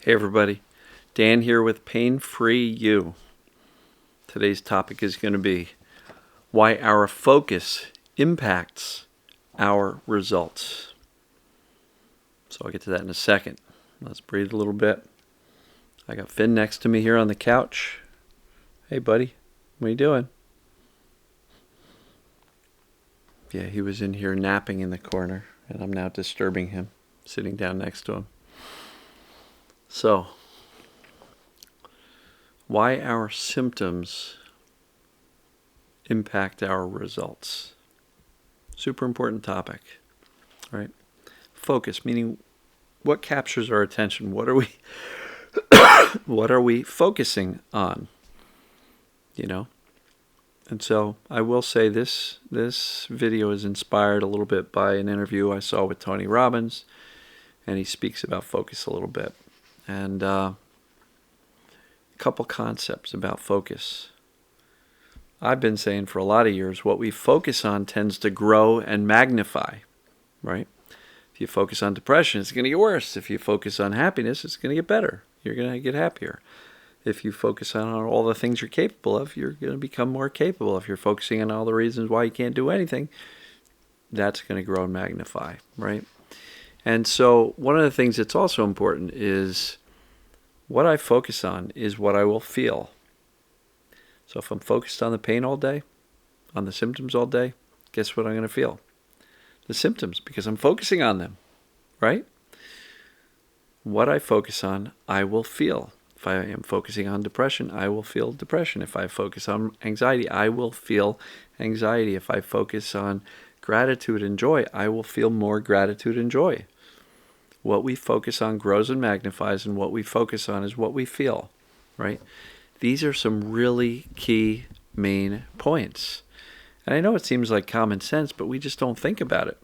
Hey everybody, Dan here with Pain Free You. Today's topic is going to be why our focus impacts our results. So I'll get to that in a second. Let's breathe a little bit. I got Finn next to me here on the couch. Hey buddy, what are you doing? Yeah, he was in here napping in the corner, and I'm now disturbing him, sitting down next to him. So, why our symptoms impact our results. Super important topic, right? Focus, meaning what captures our attention? What are we what are we focusing on? You know? And so I will say this video is inspired a little bit by an interview I saw with Tony Robbins, and he speaks about focus a little bit. And a couple concepts about focus. I've been saying for a lot of years, what we focus on tends to grow and magnify, right? If you focus on depression, it's going to get worse. If you focus on happiness, it's going to get better. You're going to get happier. If you focus on all the things you're capable of, you're going to become more capable. If you're focusing on all the reasons why you can't do anything, that's going to grow and magnify, right? And so one of the things that's also important is what I focus on is what I will feel. So if I'm focused on the pain all day, on the symptoms all day, guess what I'm going to feel? The symptoms, because I'm focusing on them, right? What I focus on, I will feel. If I am focusing on depression, I will feel depression. If I focus on anxiety, I will feel anxiety. If I focus on gratitude and joy, I will feel more gratitude and joy. What we focus on grows and magnifies, and what we focus on is what we feel, right? These are some really key main points. And I know it seems like common sense, but we just don't think about it,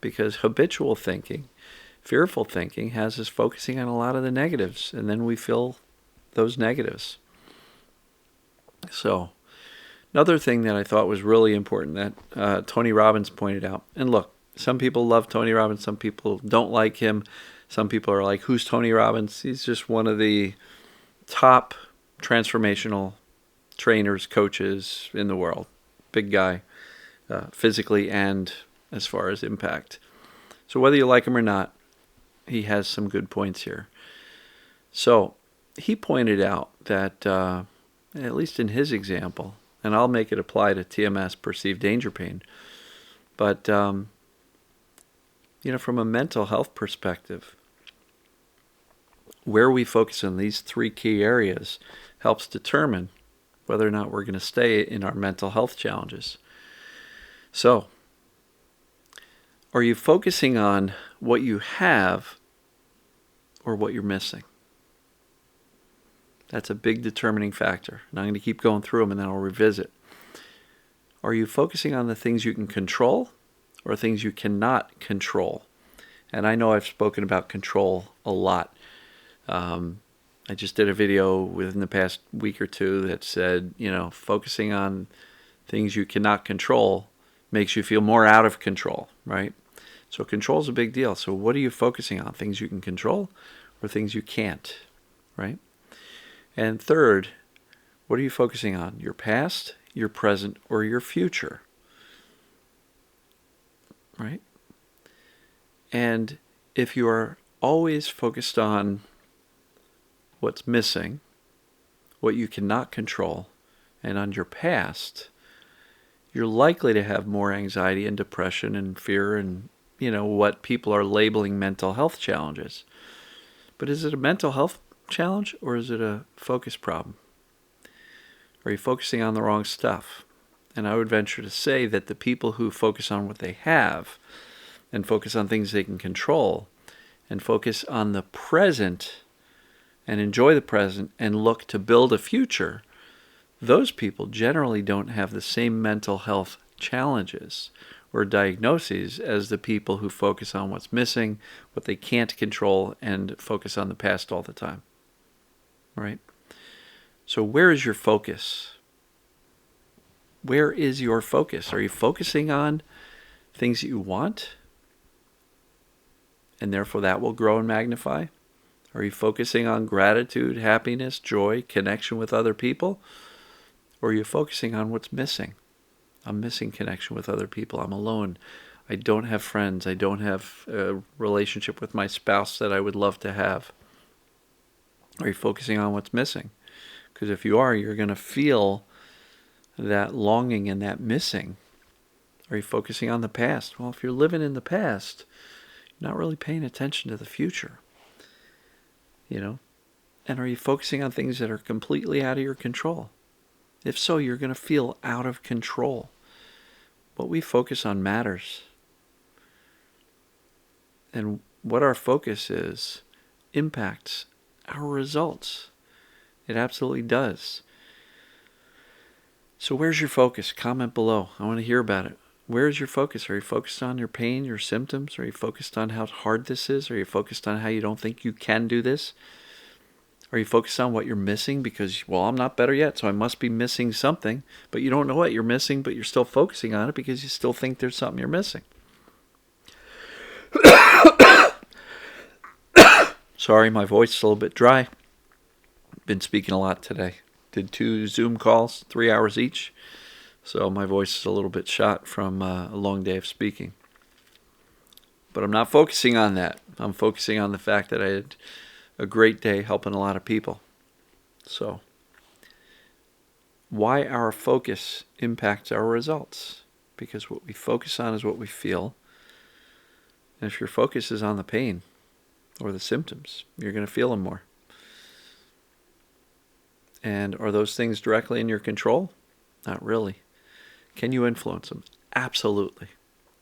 because habitual thinking, fearful thinking, has us focusing on a lot of the negatives, and then we feel those negatives. So, another thing that I thought was really important that Tony Robbins pointed out, and look, some people love Tony Robbins, some people don't like him, some people are like, who's Tony Robbins? He's just one of the top transformational trainers, coaches in the world. Big guy, physically and as far as impact. So whether you like him or not, he has some good points here. So he pointed out that, at least in his example, and I'll make it apply to TMS, perceived danger pain, but from a mental health perspective, where we focus on these three key areas helps determine whether or not we're going to stay in our mental health challenges. So, are you focusing on what you have or what you're missing? That's a big determining factor. And I'm going to keep going through them and then I'll revisit. Are you focusing on the things you can control or things you cannot control? And I know I've spoken about control a lot. I just did a video within the past week or two that said, focusing on things you cannot control makes you feel more out of control, right? So control is a big deal. So what are you focusing on? Things you can control or things you can't, right? And third, what are you focusing on? Your past, your present, or your future, right? And if you are always focused on what's missing, what you cannot control, and on your past, you're likely to have more anxiety and depression and fear and, what people are labeling mental health challenges. But is it a mental health challenge or is it a focus problem? Are you focusing on the wrong stuff? And I would venture to say that the people who focus on what they have and focus on things they can control and focus on the present and enjoy the present and look to build a future, those people generally don't have the same mental health challenges or diagnoses as the people who focus on what's missing, what they can't control, and focus on the past all the time. Right? So where is your focus? Where is your focus? Are you focusing on things that you want, and therefore that will grow and magnify? Are you focusing on gratitude, happiness, joy, connection with other people? Or are you focusing on what's missing? I'm missing connection with other people. I'm alone. I don't have friends. I don't have a relationship with my spouse that I would love to have. Are you focusing on what's missing? Because if you are, you're going to feel that longing and that missing. Are you focusing on the past? Well, if you're living in the past, you're not really paying attention to the future. And are you focusing on things that are completely out of your control? If so, you're going to feel out of control. What we focus on matters. And what our focus is impacts our results. It absolutely does. So where's your focus? Comment below. I want to hear about it. Where is your focus? Are you focused on your pain, your symptoms? Are you focused on how hard this is? Are you focused on how you don't think you can do this? Are you focused on what you're missing because, well, I'm not better yet, so I must be missing something, but you don't know what you're missing, but you're still focusing on it because you still think there's something you're missing. Sorry, my voice is a little bit dry. Been speaking a lot today. Did 2 Zoom calls, 3 hours each. So my voice is a little bit shot from a long day of speaking. But I'm not focusing on that. I'm focusing on the fact that I had a great day helping a lot of people. So, why our focus impacts our results? Because what we focus on is what we feel. And if your focus is on the pain or the symptoms, you're going to feel them more. And are those things directly in your control? Not really. Can you influence them? Absolutely.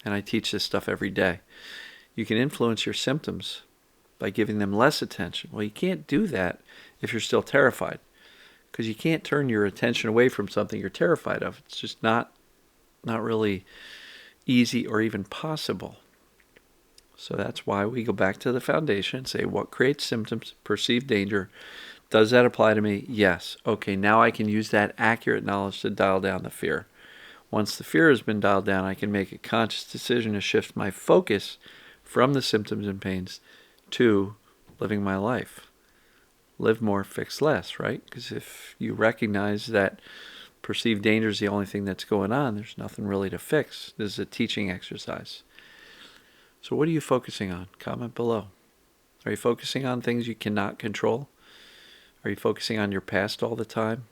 And I teach this stuff every day. You can influence your symptoms by giving them less attention. Well, you can't do that if you're still terrified, because you can't turn your attention away from something you're terrified of. It's just not really easy or even possible. So that's why we go back to the foundation and say, what creates symptoms, perceived danger? Does that apply to me? Yes. Okay, now I can use that accurate knowledge to dial down the fear. Once the fear has been dialed down, I can make a conscious decision to shift my focus from the symptoms and pains to living my life. Live more, fix less, right? Because if you recognize that perceived danger is the only thing that's going on, there's nothing really to fix. This is a teaching exercise. So what are you focusing on? Comment below. Are you focusing on things you cannot control? Are you focusing on your past all the time?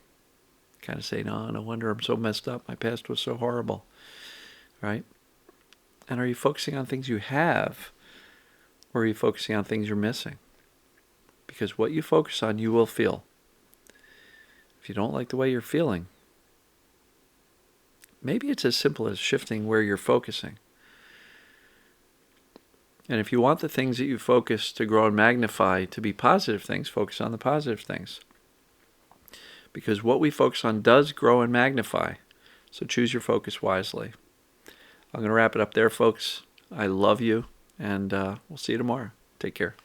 Kind of say, no wonder I'm so messed up. My past was so horrible, right? And are you focusing on things you have? Or are you focusing on things you're missing? Because what you focus on, you will feel. If you don't like the way you're feeling, maybe it's as simple as shifting where you're focusing. And if you want the things that you focus to grow and magnify to be positive things, focus on the positive things. Because what we focus on does grow and magnify. So choose your focus wisely. I'm going to wrap it up there, folks. I love you. And we'll see you tomorrow. Take care.